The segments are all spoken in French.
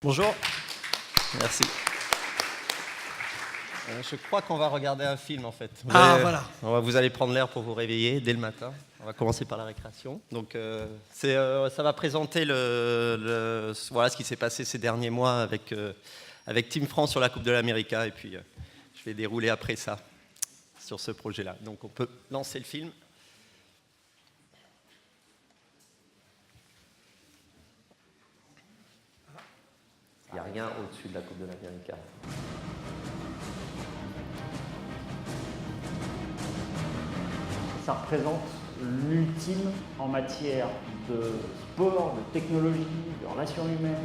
Bonjour. Merci. Je crois qu'on va regarder un film en fait. Voilà. Vous allez prendre l'air pour vous réveiller dès le matin. On va commencer par la récréation. Donc, ça va présenter voilà, ce qui s'est passé ces derniers mois avec Team France sur la Coupe de l'Amérique. Et puis, je vais dérouler après ça sur ce projet-là. Donc, on peut lancer le film. Il n'y a rien au-dessus de la Coupe de l'Amérique. Ça représente l'ultime en matière de sport, de technologie, de relations humaines.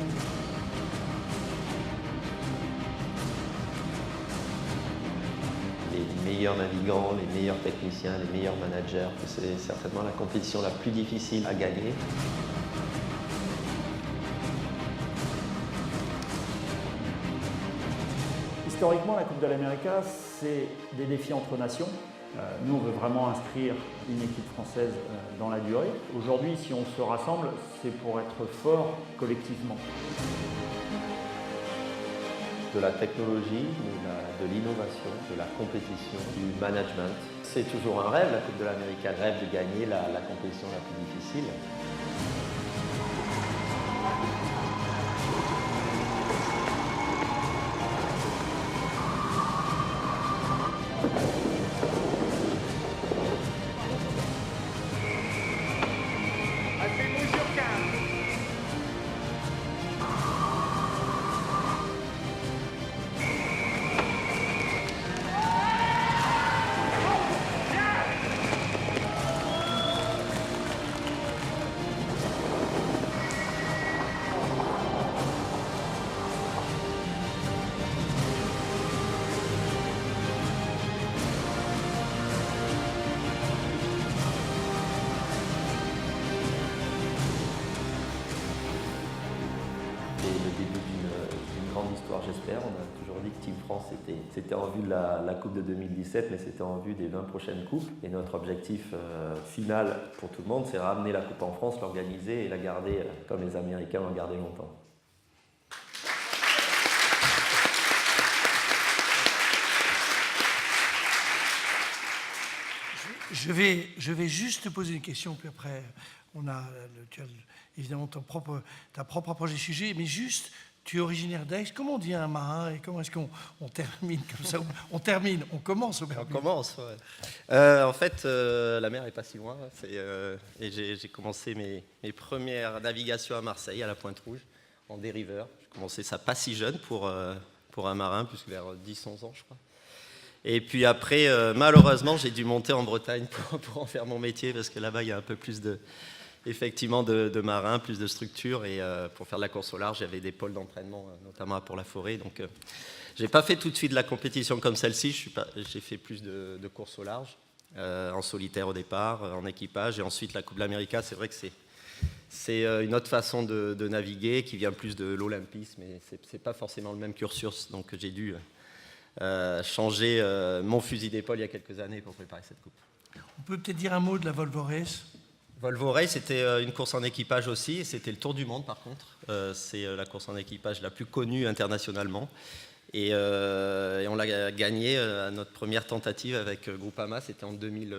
Les meilleurs navigants, les meilleurs techniciens, les meilleurs managers. C'est certainement la compétition la plus difficile à gagner. Historiquement, la Coupe de l'Amérique, c'est des défis entre nations. Nous, on veut vraiment inscrire une équipe française dans la durée. Aujourd'hui, si on se rassemble, c'est pour être fort collectivement. De la technologie, de l'innovation, de la compétition, du management. C'est toujours un rêve, la Coupe de l'Amérique, un rêve de gagner la compétition la plus difficile. Histoire, j'espère. On a toujours dit que Team France c'était en vue de la Coupe de 2017, mais c'était en vue des 20 prochaines Coupes. Et notre objectif final pour tout le monde, c'est ramener la Coupe en France, l'organiser et la garder comme les Américains l'ont gardée longtemps. Je vais juste te poser une question, puis après, tu as évidemment ta propre approche des sujets, mais juste, tu es originaire d'Aix. Comment on dit un marin et comment est-ce qu'on termine comme ça? On commence au Bermude. On commence, ouais. En fait, la mer n'est pas si loin. Et j'ai commencé mes premières navigations à Marseille, à la Pointe-Rouge, en dériveur. J'ai commencé ça pas si jeune pour un marin, plus vers 10-11 ans, je crois. Et puis après, malheureusement, j'ai dû monter en Bretagne pour en faire mon métier, parce que là-bas, il y a un peu plus de marins, plus de structures. Et pour faire de la course au large, il y avait des pôles d'entraînement, notamment à Port-la-Forêt. Donc, j'ai pas fait tout de suite de la compétition comme celle-ci. J'ai fait plus de course au large, en solitaire au départ, en équipage. Et ensuite, la Coupe de l'Amérique, c'est vrai que c'est une autre façon de naviguer qui vient plus de l'olympisme. Mais c'est pas forcément le même cursus. Donc, j'ai dû changer mon fusil d'épaule il y a quelques années pour préparer cette coupe. On peut peut-être dire un mot de la Volvo Race. Volvo Race, c'était une course en équipage aussi, c'était le Tour du Monde par contre. C'est la course en équipage la plus connue internationalement. Et on l'a gagnée à notre première tentative avec Groupama, c'était en 2000,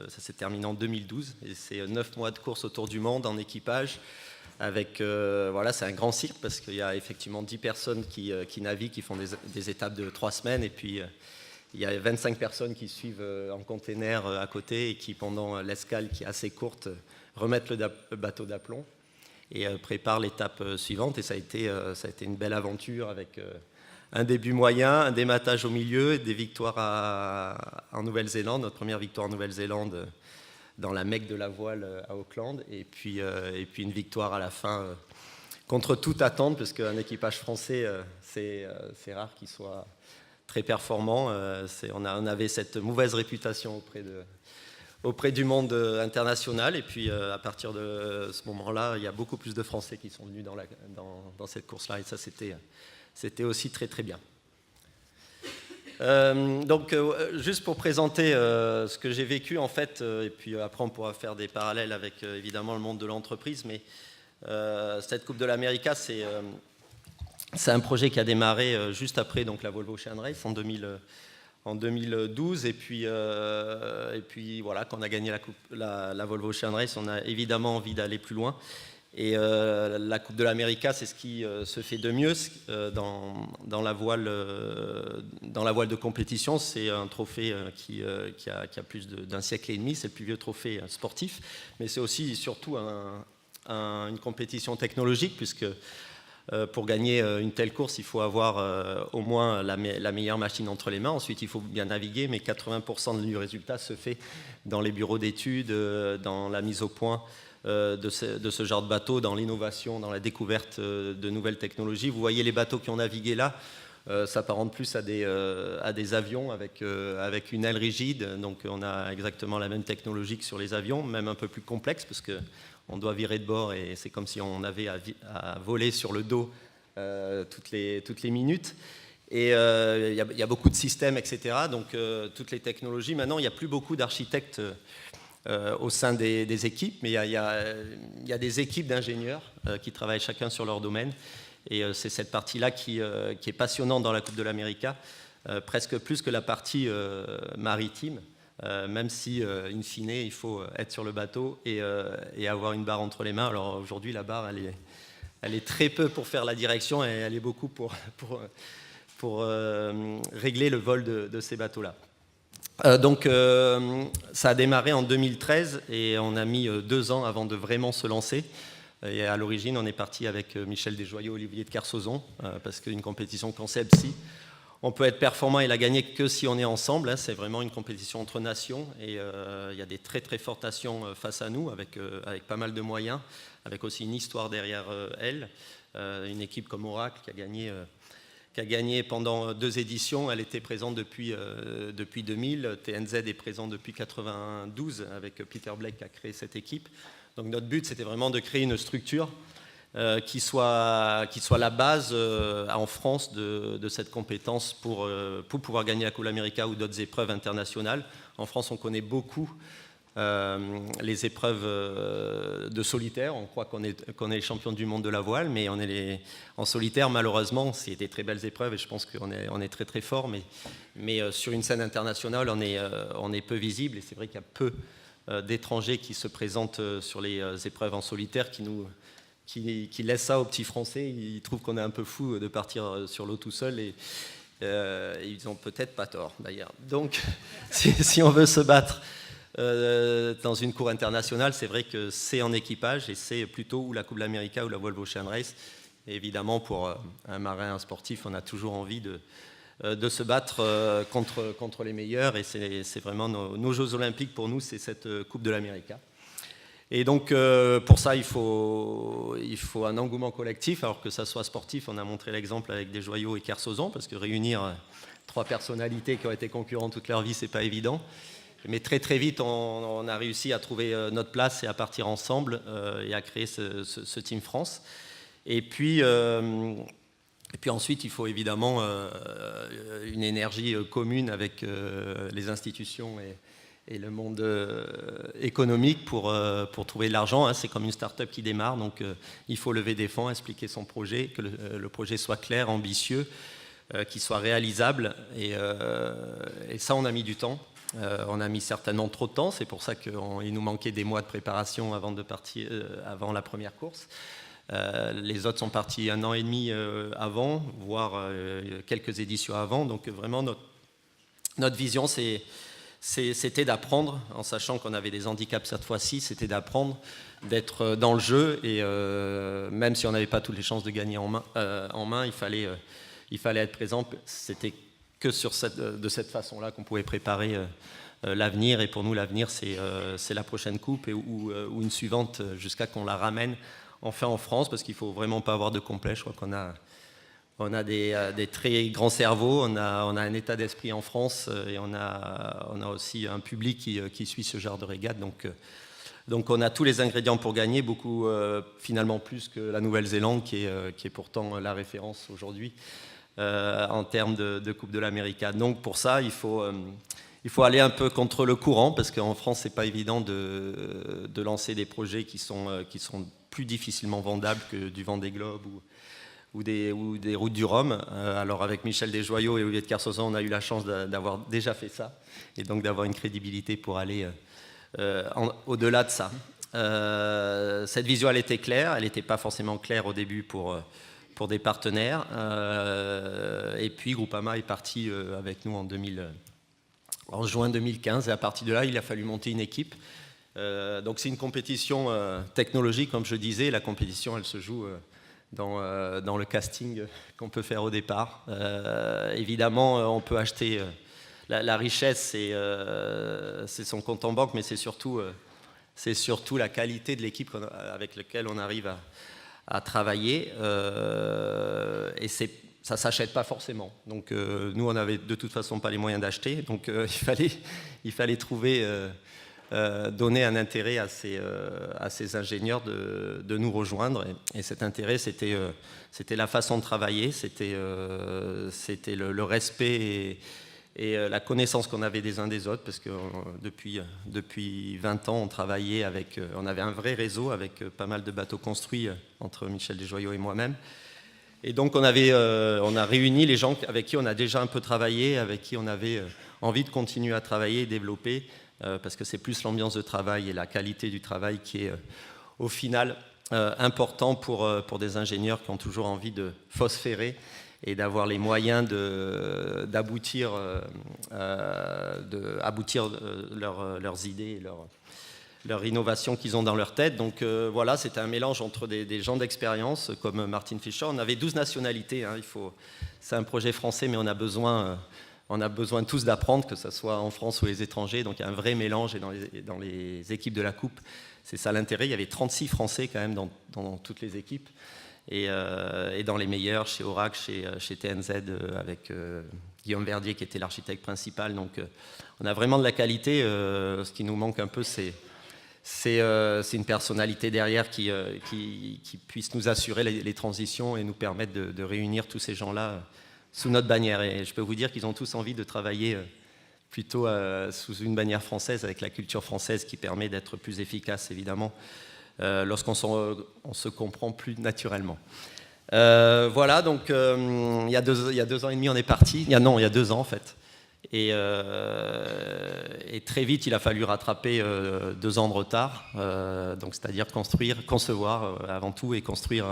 ça s'est terminé en 2012. Et c'est 9 mois de course autour du monde en équipage. Avec, voilà, c'est un grand cirque parce qu'il y a effectivement 10 personnes qui naviguent, qui font des étapes de 3 semaines. Et puis, il y a 25 personnes qui suivent en container à côté et qui, pendant l'escale qui est assez courte, remettent le bateau d'aplomb et préparent l'étape suivante. Et ça a été une belle aventure avec un début moyen, un dématage au milieu, des victoires en Nouvelle-Zélande, notre première victoire en Nouvelle-Zélande dans la Mecque de la voile à Auckland, et puis une victoire à la fin contre toute attente, parce qu'un équipage français, c'est rare qu'il soit très performant. On avait cette mauvaise réputation auprès du monde international, et puis à partir de ce moment-là, il y a beaucoup plus de Français qui sont venus dans cette course-là, et ça, c'était aussi très très bien. Donc, juste pour présenter ce que j'ai vécu en fait, et puis après on pourra faire des parallèles avec évidemment le monde de l'entreprise, mais cette Coupe de l'Amérique, C'est un projet qui a démarré juste après donc, la Volvo Ocean Race en 2012. Et puis voilà, quand on a gagné la Volvo Ocean Race, on a évidemment envie d'aller plus loin. Et la Coupe de l'América, c'est ce qui se fait de mieux dans la voile de compétition. C'est un trophée qui a plus d'un siècle et demi. C'est le plus vieux trophée sportif. Mais c'est aussi surtout une compétition technologique, puisque pour gagner une telle course, il faut avoir au moins la meilleure machine entre les mains. Ensuite, il faut bien naviguer, mais 80% du résultat se fait dans les bureaux d'études, dans la mise au point de ce genre de bateau, dans l'innovation, dans la découverte de nouvelles technologies. Vous voyez les bateaux qui ont navigué là, ça s'apparente plus à des avions avec une aile rigide. Donc on a exactement la même technologie que sur les avions, même un peu plus complexe, parce qu'on doit virer de bord et c'est comme si on avait à voler sur le dos toutes les minutes. Et il y a beaucoup de systèmes, etc. Donc toutes les technologies. Maintenant, il n'y a plus beaucoup d'architectes au sein des équipes, mais il y a des équipes d'ingénieurs qui travaillent chacun sur leur domaine. Et c'est cette partie-là qui est passionnante dans la Coupe de l'América, presque plus que la partie maritime, même si, in fine, il faut être sur le bateau et avoir une barre entre les mains. Alors aujourd'hui, la barre, elle est très peu pour faire la direction et elle est beaucoup pour régler le vol de ces bateaux-là. Donc ça a démarré en 2013 et on a mis 2 ans avant de vraiment se lancer. Et à l'origine, on est parti avec Michel Desjoyaux, Olivier de Kersauzon, parce qu'une compétition concept, si on peut être performant et la gagner que si on est ensemble. C'est vraiment une compétition entre nations et il y a des très très fortes nations face à nous avec pas mal de moyens, avec aussi une histoire derrière elle. Une équipe comme Oracle qui a gagné pendant 2 éditions. Elle était présente depuis 2000. TNZ est présent depuis 92 avec Peter Blake qui a créé cette équipe. Donc notre but, c'était vraiment de créer une structure qui soit la base en France de cette compétence pour pouvoir gagner la Coupe América ou d'autres épreuves internationales. En France, on connaît beaucoup les épreuves de solitaire. On croit qu'on est les champions du monde de la voile, mais en solitaire, malheureusement, c'est des très belles épreuves et je pense qu'on est très très fort. Mais sur une scène internationale, on est peu visible et c'est vrai qu'il y a peu d'étrangers qui se présentent sur les épreuves en solitaire qui laissent ça aux petits Français. Ils trouvent qu'on est un peu fou de partir sur l'eau tout seul et ils n'ont peut-être pas tort d'ailleurs. Donc si on veut se battre dans une cour internationale, c'est vrai que c'est en équipage et c'est plutôt ou la Coupe de l'América ou la Volvo Ocean Race. Et évidemment, pour un marin, un sportif, on a toujours envie de se battre contre les meilleurs et c'est vraiment nos Jeux Olympiques pour nous, c'est cette Coupe de l'América. Et donc pour ça, il faut un engouement collectif, alors que ça soit sportif. On a montré l'exemple avec Desjoyaux et Kersauzon, parce que réunir 3 personnalités qui ont été concurrents toute leur vie, c'est pas évident. Mais très très vite, on a réussi à trouver notre place et à partir ensemble et à créer ce Team France. Et puis ensuite, il faut évidemment une énergie commune avec les institutions et le monde économique pour trouver de l'argent. C'est comme une start-up qui démarre, donc il faut lever des fonds, expliquer son projet, que le projet soit clair, ambitieux, qu'il soit réalisable. Et ça, on a mis du temps. On a mis certainement trop de temps, c'est pour ça qu'il nous manquait des mois de préparation avant de partir, avant la première course. Les autres sont partis 1 an et demi avant, voire quelques éditions avant. Donc vraiment, notre vision, c'était d'apprendre, en sachant qu'on avait des handicaps cette fois-ci, c'était d'apprendre, d'être dans le jeu. Et même si on n'avait pas toutes les chances de gagner en main, il fallait être présent. C'était que de cette façon-là qu'on pouvait préparer l'avenir. Et pour nous, l'avenir, c'est la prochaine coupe ou une suivante jusqu'à qu'on la ramène enfin en France, parce qu'il ne faut vraiment pas avoir de complexe. Je crois qu'on a des très grands cerveaux, on a un état d'esprit en France et on a aussi un public qui suit ce genre de régate. Donc on a tous les ingrédients pour gagner, beaucoup finalement plus que la Nouvelle-Zélande qui est pourtant la référence aujourd'hui en termes de Coupe de l'América. Donc pour ça, il faut aller un peu contre le courant, parce qu'en France, c'est pas évident de lancer des projets qui sont plus difficilement vendables que du Vendée Globe ou des routes du Rhum. Alors avec Michel Desjoyaux et Olivier de Kersauzon, on a eu la chance d'avoir déjà fait ça, et donc d'avoir une crédibilité pour aller au-delà de ça. Cette vision, elle était claire, elle n'était pas forcément claire au début pour des partenaires. Et puis Groupama est parti avec nous en juin 2015, et à partir de là, il a fallu monter une équipe. Donc c'est une compétition technologique, comme je disais. La compétition, elle se joue dans le casting qu'on peut faire au départ. Évidemment, on peut acheter... La richesse, c'est son compte en banque, mais c'est surtout la qualité de l'équipe avec laquelle on arrive à travailler. Et ça ne s'achète pas forcément. Donc nous, on n'avait de toute façon pas les moyens d'acheter. Donc il fallait trouver, donner un intérêt à ces ingénieurs de nous rejoindre. Et cet intérêt, c'était la façon de travailler, c'était le respect et la connaissance qu'on avait des uns des autres, parce que depuis 20 ans, on avait un vrai réseau avec pas mal de bateaux construits entre Michel Desjoyaux et moi-même. Et donc on a réuni les gens avec qui on a déjà un peu travaillé, avec qui on avait envie de continuer à travailler et développer, parce que c'est plus l'ambiance de travail et la qualité du travail qui est au final important pour des ingénieurs qui ont toujours envie de phosphérer et d'avoir les moyens d'aboutir leurs idées et leurs innovations qu'ils ont dans leur tête. Donc voilà, c'était un mélange entre des gens d'expérience comme Martin Fischer. On avait 12 nationalités. C'est un projet français, mais on a besoin tous d'apprendre, que ce soit en France ou les étrangers. Donc il y a un vrai mélange, et dans les équipes de la Coupe, c'est ça l'intérêt. Il y avait 36 Français quand même dans toutes les équipes. Et dans les meilleurs, chez Oracle, chez TNZ, avec Guillaume Verdier qui était l'architecte principal. Donc on a vraiment de la qualité. Ce qui nous manque un peu, c'est une personnalité derrière qui puisse nous assurer les transitions et nous permettre de réunir tous ces gens-là sous notre bannière. Et je peux vous dire qu'ils ont tous envie de travailler plutôt sous une bannière française, avec la culture française qui permet d'être plus efficace, évidemment, lorsqu'on se comprend plus naturellement. Voilà, donc il y a 2 ans et demi, on est parti. Il y a 2 ans, en fait. Et très vite, il a fallu rattraper 2 ans de retard, donc c'est-à-dire concevoir avant tout, et construire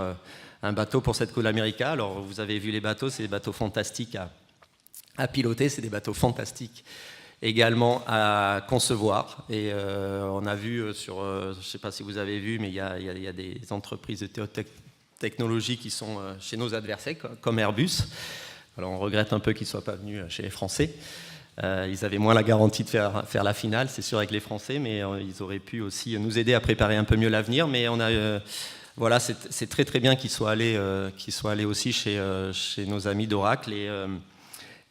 un bateau pour cette Cool America. Alors, vous avez vu les bateaux, c'est des bateaux fantastiques à piloter, c'est des bateaux fantastiques également à concevoir. Et on a vu je ne sais pas si vous avez vu, mais il y a des entreprises de technologie qui sont chez nos adversaires, comme Airbus. Alors on regrette un peu qu'ils ne soient pas venus chez les Français. Ils avaient moins la garantie de faire la finale, c'est sûr, avec les Français, mais ils auraient pu aussi nous aider à préparer un peu mieux l'avenir. Mais voilà, c'est très très bien qu'ils soient allés aussi chez nos amis d'Oracle.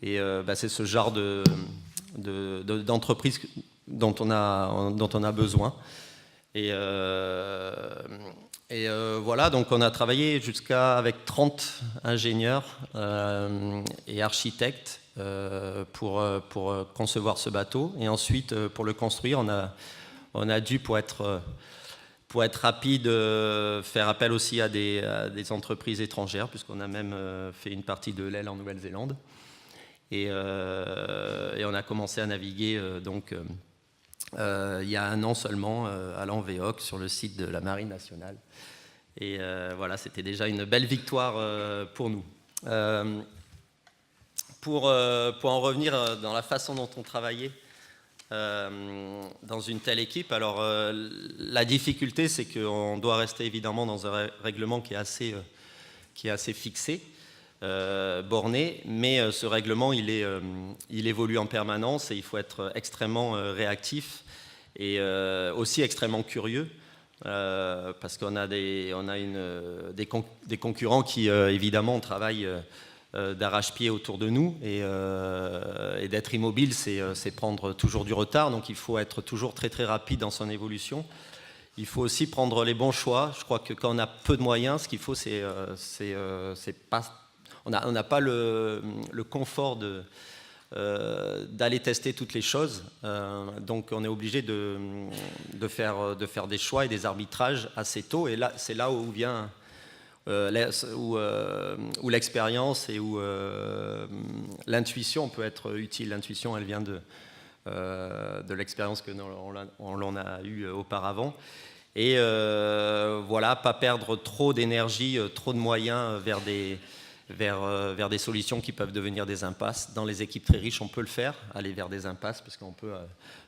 Et c'est ce genre d'entreprise dont on a besoin. Et voilà, donc on a travaillé avec 30 ingénieurs et architectes pour concevoir ce bateau. Et ensuite, pour le construire, on a dû, pour être rapide, faire appel aussi à des entreprises étrangères, puisqu'on a même fait une partie de l'aile en Nouvelle-Zélande. Et on a commencé à naviguer il y a 1 an seulement à l'Anvéoc, sur le site de la Marine nationale. Et voilà, c'était déjà une belle victoire pour nous. Pour en revenir dans la façon dont on travaillait dans une telle équipe, alors la difficulté, c'est qu'on doit rester évidemment dans un règlement qui est assez fixé, borné, mais ce règlement il évolue en permanence, et il faut être extrêmement réactif et aussi extrêmement curieux, parce qu'on a des concurrents qui évidemment travaillent d'arrache-pied autour de nous, et d'être immobile, c'est prendre toujours du retard. Donc il faut être toujours très très rapide dans son évolution. Il faut aussi prendre les bons choix. Je crois que quand on a peu de moyens, ce qu'il faut, on n'a pas le confort d'aller tester toutes les choses. Donc on est obligé de faire des choix et des arbitrages assez tôt. Et là, c'est là où où l'expérience et où l'intuition peut être utile. L'intuition, elle vient de l'expérience que l'on a eue auparavant. Et voilà, pas perdre trop d'énergie, trop de moyens vers des solutions qui peuvent devenir des impasses. Dans les équipes très riches, on peut le faire, aller vers des impasses, parce qu'on peut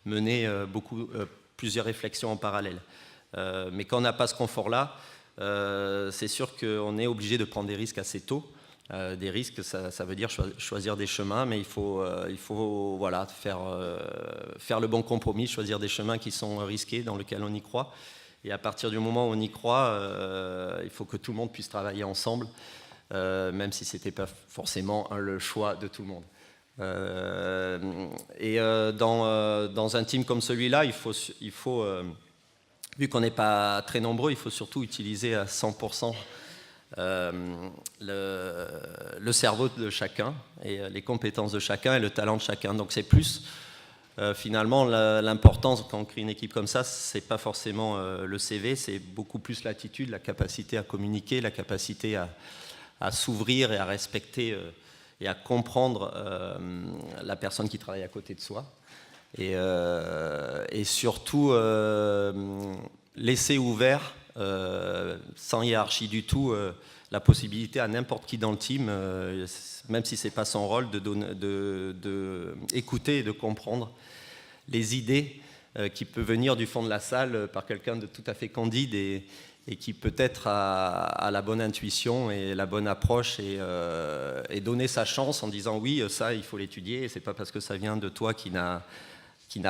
mener plusieurs réflexions en parallèle. Mais quand on n'a pas ce confort-là, c'est sûr qu'on est obligé de prendre des risques assez tôt. Des risques, ça veut dire choisir des chemins, mais il faut voilà, faire le bon compromis, choisir des chemins qui sont risqués, dans lesquels on y croit. Et à partir du moment où on y croit, il faut que tout le monde puisse travailler ensemble, même si ce n'était pas forcément le choix de tout le monde. Dans un team comme celui-là, il faut vu qu'on n'est pas très nombreux, il faut surtout utiliser à 100% le cerveau de chacun et les compétences de chacun et le talent de chacun. Donc c'est plus finalement l'importance quand on crée une équipe comme ça, c'est pas forcément le CV, c'est beaucoup plus l'attitude, la capacité à communiquer, la capacité à s'ouvrir et à respecter et à comprendre la personne qui travaille à côté de soi. Et surtout laisser ouvert, sans hiérarchie du tout, la possibilité à n'importe qui dans le team, même si ce n'est pas son rôle, d'écouter et de comprendre les idées qui peuvent venir du fond de la salle par quelqu'un de tout à fait candide et qui peut-être a la bonne intuition et la bonne approche et donner sa chance en disant oui, ça il faut l'étudier, et c'est pas parce que ça vient de toi qui n'a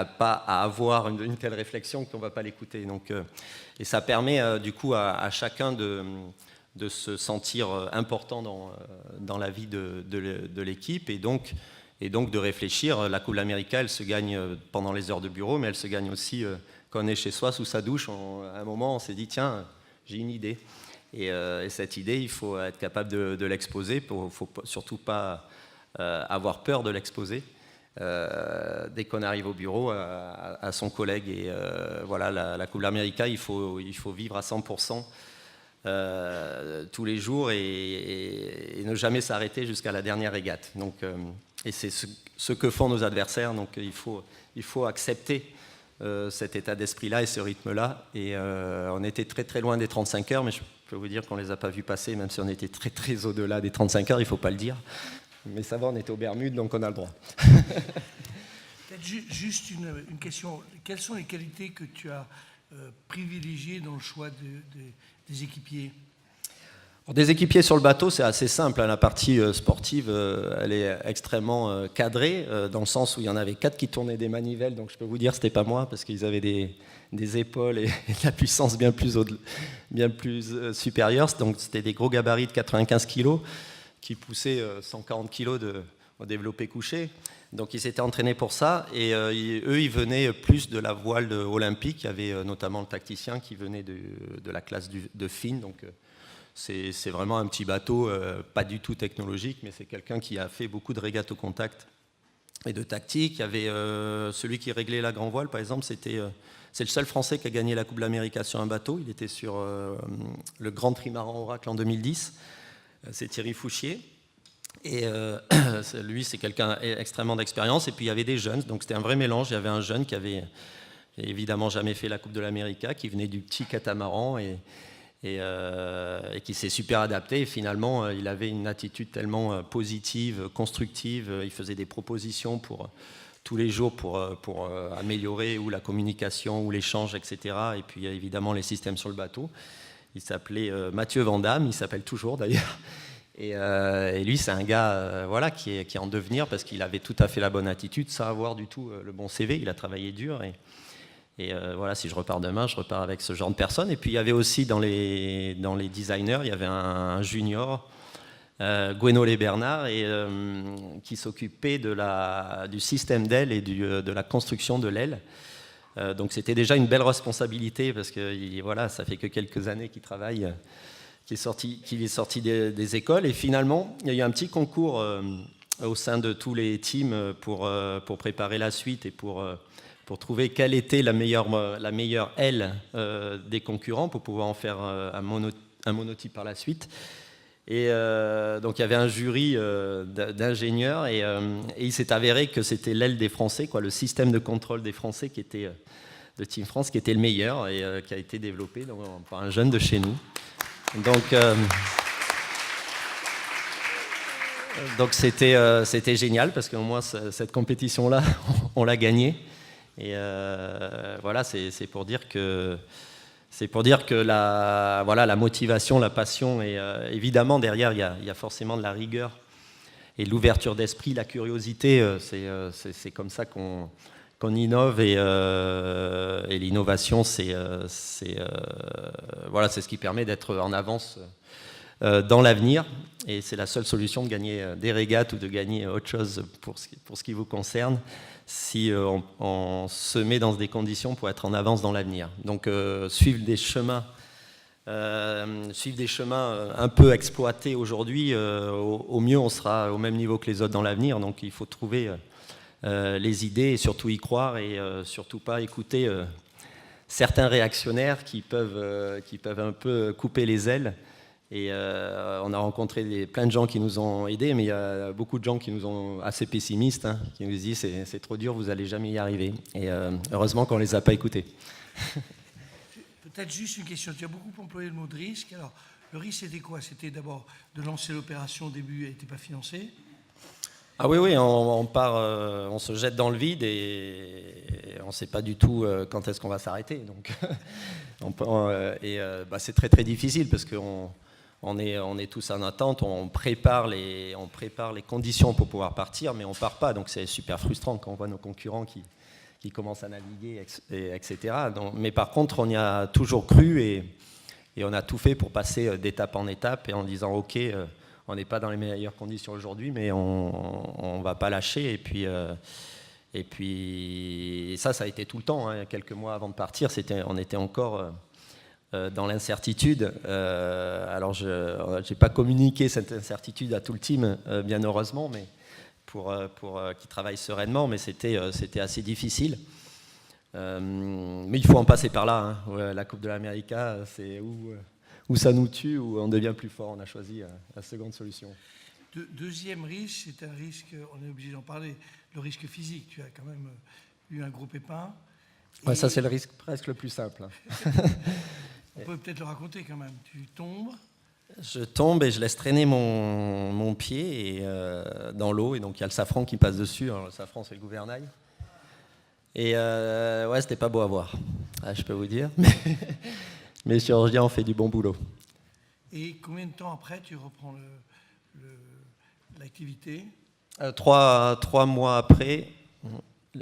pas à avoir une telle réflexion qu'on ne va pas l'écouter. Donc, et ça permet du coup à chacun de se sentir important dans la vie de l'équipe et donc de réfléchir. La Coupe de l'Amérique, elle se gagne pendant les heures de bureau, mais elle se gagne aussi quand on est chez soi, sous sa douche. À un moment, on s'est dit, tiens, j'ai une idée. Et cette idée, il faut être capable de l'exposer. Il ne faut surtout pas avoir peur de l'exposer. Dès qu'on arrive au bureau à son collègue. Et voilà, la Coupe de l'Amérique, il faut vivre à 100% tous les jours et ne jamais s'arrêter jusqu'à la dernière régate. Donc, et c'est ce que font nos adversaires. Donc il faut accepter cet état d'esprit-là et ce rythme-là. Et on était très très loin des 35 heures, mais je peux vous dire qu'on ne les a pas vus passer, même si on était très très au-delà des 35 heures, il ne faut pas le dire. Mais ça va, on était aux Bermudes, donc on a le droit. Peut-être juste une question. Quelles sont les qualités que tu as privilégiées dans le choix des équipiers ? Alors, des équipiers sur le bateau, c'est assez simple. La partie sportive, elle est extrêmement cadrée, dans le sens où il y en avait 4 qui tournaient des manivelles, donc je peux vous dire que ce n'était pas moi, parce qu'ils avaient des épaules et de la puissance bien plus supérieure. Donc c'était des gros gabarits de 95 kg qui poussaient 140 kg au développé couché. Donc ils s'étaient entraînés pour ça, et eux, ils venaient plus de la voile olympique. Il y avait notamment le tacticien qui venait de la classe de Finn, donc c'est vraiment un petit bateau, pas du tout technologique, mais c'est quelqu'un qui a fait beaucoup de régates au contact et de tactique. Il y avait celui qui réglait la grand voile, par exemple, c'est le seul Français qui a gagné la Coupe de l'Amérique sur un bateau. Il était sur le Grand Trimaran Oracle en 2010. C'est Thierry Fouchier. Et lui, c'est quelqu'un extrêmement d'expérience. Et puis, il y avait des jeunes. Donc, c'était un vrai mélange. Il y avait un jeune qui avait évidemment jamais fait la Coupe de l'Amérique, qui venait du petit catamaran et qui s'est super adapté. Et finalement, il avait une attitude tellement positive, constructive. Il faisait des propositions tous les jours pour améliorer ou la communication ou l'échange, etc. Et puis, évidemment, les systèmes sur le bateau. Il s'appelait Mathieu Vandamme, il s'appelle toujours d'ailleurs. Et lui, c'est un gars qui est en devenir, parce qu'il avait tout à fait la bonne attitude, sans avoir du tout le bon CV. Il a travaillé dur. Et voilà, si je repars demain, je repars avec ce genre de personnes. Et puis il y avait aussi dans les designers, il y avait un junior, Gwenolé Bernard, qui s'occupait du système d'aile et de la construction de l'aile. Donc c'était déjà une belle responsabilité, parce que voilà, ça fait que quelques années qu'il travaille, qu'il est sorti des écoles. Et finalement, il y a eu un petit concours au sein de tous les teams pour préparer la suite et pour trouver quelle était la meilleure aile des concurrents, pour pouvoir en faire un monotype par la suite. Et donc il y avait un jury d'ingénieurs et il s'est avéré que c'était l'aile des Français, quoi, le système de contrôle des Français qui était, de Team France qui était le meilleur et qui a été développé par un jeune de chez nous. Donc c'était génial parce qu'au moins cette compétition-là, on l'a gagnée. Et voilà, c'est pour dire que la motivation, la passion, et évidemment derrière il y a forcément de la rigueur et de l'ouverture d'esprit, la curiosité. C'est comme ça qu'on innove et l'innovation, c'est ce qui permet d'être en avance dans l'avenir. Et c'est la seule solution de gagner des régates ou de gagner autre chose pour ce qui vous concerne, si on se met dans des conditions pour être en avance dans l'avenir. Donc suivre des chemins un peu exploités aujourd'hui, au mieux on sera au même niveau que les autres dans l'avenir. Donc il faut trouver les idées et surtout y croire et surtout pas écouter certains réactionnaires qui peuvent un peu couper les ailes. Et on a rencontré plein de gens qui nous ont aidés, mais il y a beaucoup de gens qui nous ont assez pessimistes, qui nous disent c'est trop dur, vous n'allez jamais y arriver. Et heureusement qu'on ne les a pas écoutés. Peut-être juste une question. Tu as beaucoup employé le mot de risque. Alors, le risque, c'était quoi? C'était d'abord de lancer l'opération au début, elle n'était pas financée. Ah oui, on part, on se jette dans le vide et on ne sait pas du tout quand est-ce qu'on va s'arrêter. Donc, c'est très très difficile parce qu'on est tous en attente, on prépare les conditions pour pouvoir partir, mais on ne part pas. Donc c'est super frustrant quand on voit nos concurrents qui commencent à naviguer, etc. Donc, mais par contre, on y a toujours cru et on a tout fait pour passer d'étape en étape et en disant ok, on n'est pas dans les meilleures conditions aujourd'hui, mais on ne va pas lâcher. Et puis ça a été tout le temps. Quelques mois avant de partir, on était encore dans l'incertitude. Alors, je n'ai pas communiqué cette incertitude à tout le team, bien heureusement, mais pour qu'ils travaillent sereinement, mais c'était assez difficile. Mais il faut en passer par là. La Coupe de l'Amérique, c'est où ça nous tue, où on devient plus fort. On a choisi la seconde solution. Deuxième risque, c'est un risque, on est obligé d'en parler, le risque physique. Tu as quand même eu un gros pépin. Ouais, ça, c'est le risque presque le plus simple. On peut peut-être le raconter quand même. Tu tombes. Je tombe et je laisse traîner mon pied dans l'eau. Et donc, il y a le safran qui passe dessus. Alors, le safran, c'est le gouvernail. Et c'était pas beau à voir, je peux vous dire. Mais les chirurgiens ont fait du bon boulot. Et combien de temps après, tu reprends l'activité? 3 mois après.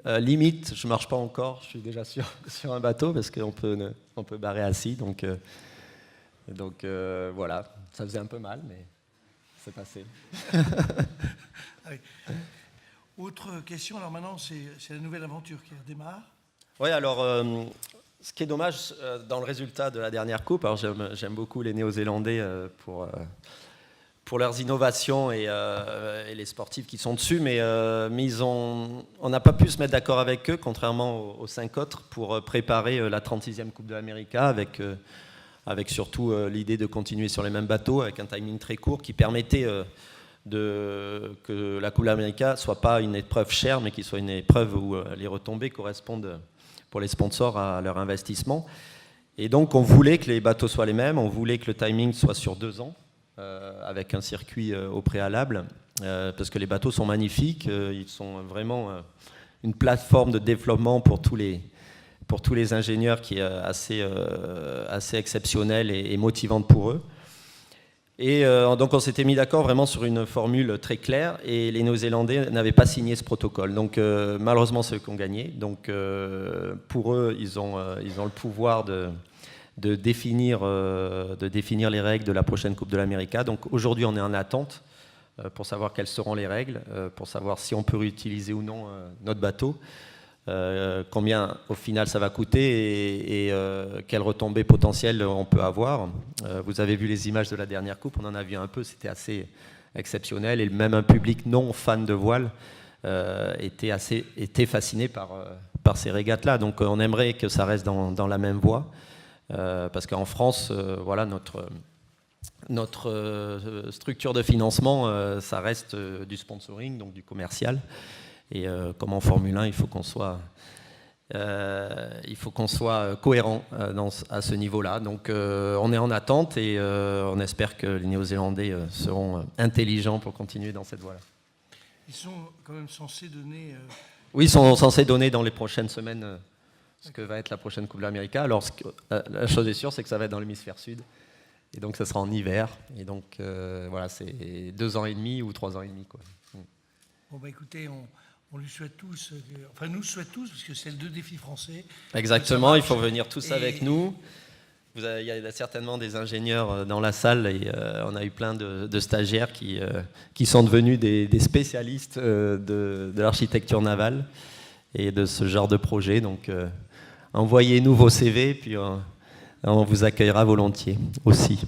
Limite, je ne marche pas encore, je suis déjà sur un bateau parce qu'on peut barrer assis. Donc voilà, ça faisait un peu mal, mais c'est passé. Autre question, alors maintenant, c'est la nouvelle aventure qui redémarre. Oui, alors, ce qui est dommage dans le résultat de la dernière coupe, alors j'aime beaucoup les Néo-Zélandais pour leurs innovations et les sportifs qui sont dessus, mais on n'a pas pu se mettre d'accord avec eux, contrairement aux 5 autres, pour préparer la 36e Coupe de l'Amérique avec surtout l'idée de continuer sur les mêmes bateaux, avec un timing très court qui permettait que la Coupe de l'Amérique ne soit pas une épreuve chère, mais qu'il soit une épreuve où les retombées correspondent pour les sponsors à leur investissement. Et donc on voulait que les bateaux soient les mêmes, on voulait que le timing soit sur 2 ans, avec un circuit au préalable, parce que les bateaux sont magnifiques, ils sont vraiment une plateforme de développement pour tous les ingénieurs qui est assez exceptionnelle et motivante pour eux. Et donc on s'était mis d'accord vraiment sur une formule très claire et les Néo-Zélandais n'avaient pas signé ce protocole. Donc malheureusement c'est eux qui ont gagné. Donc pour eux, ils ont le pouvoir de définir les règles de la prochaine Coupe de l'Amérique. Donc aujourd'hui on est en attente pour savoir quelles seront les règles, pour savoir si on peut réutiliser ou non notre bateau. Combien au final ça va coûter et quelles retombées potentielles on peut avoir. Vous avez vu les images de la dernière coupe, on en a vu un peu, c'était assez exceptionnel et même un public non fan de voile était fasciné par ces régates-là. Donc on aimerait que ça reste dans la même voie parce qu'en France, voilà, notre structure de financement, ça reste du sponsoring, donc du commercial. Et comme en Formule 1, il faut qu'on soit cohérent à ce niveau-là. Donc on est en attente et on espère que les Néo-Zélandais seront intelligents pour continuer dans cette voie-là. Ils sont quand même censés donner... Oui, ils sont censés donner dans les prochaines semaines ce que va être la prochaine Coupe de l'Amérique. Alors la chose est sûre, c'est que ça va être dans l'hémisphère sud. Et donc ça sera en hiver. Et donc voilà, c'est 2 ans et demi ou 3 ans et demi, quoi. Bon, bah écoutez, on lui souhaite tous, enfin nous le souhaitons tous, parce que c'est le 2 défis français. Exactement, il faut venir tous avec nous. Il y a certainement des ingénieurs dans la salle et on a eu plein de stagiaires qui sont devenus des spécialistes de l'architecture navale et de ce genre de projet. Donc envoyez-nous vos CV, puis on vous accueillera volontiers aussi.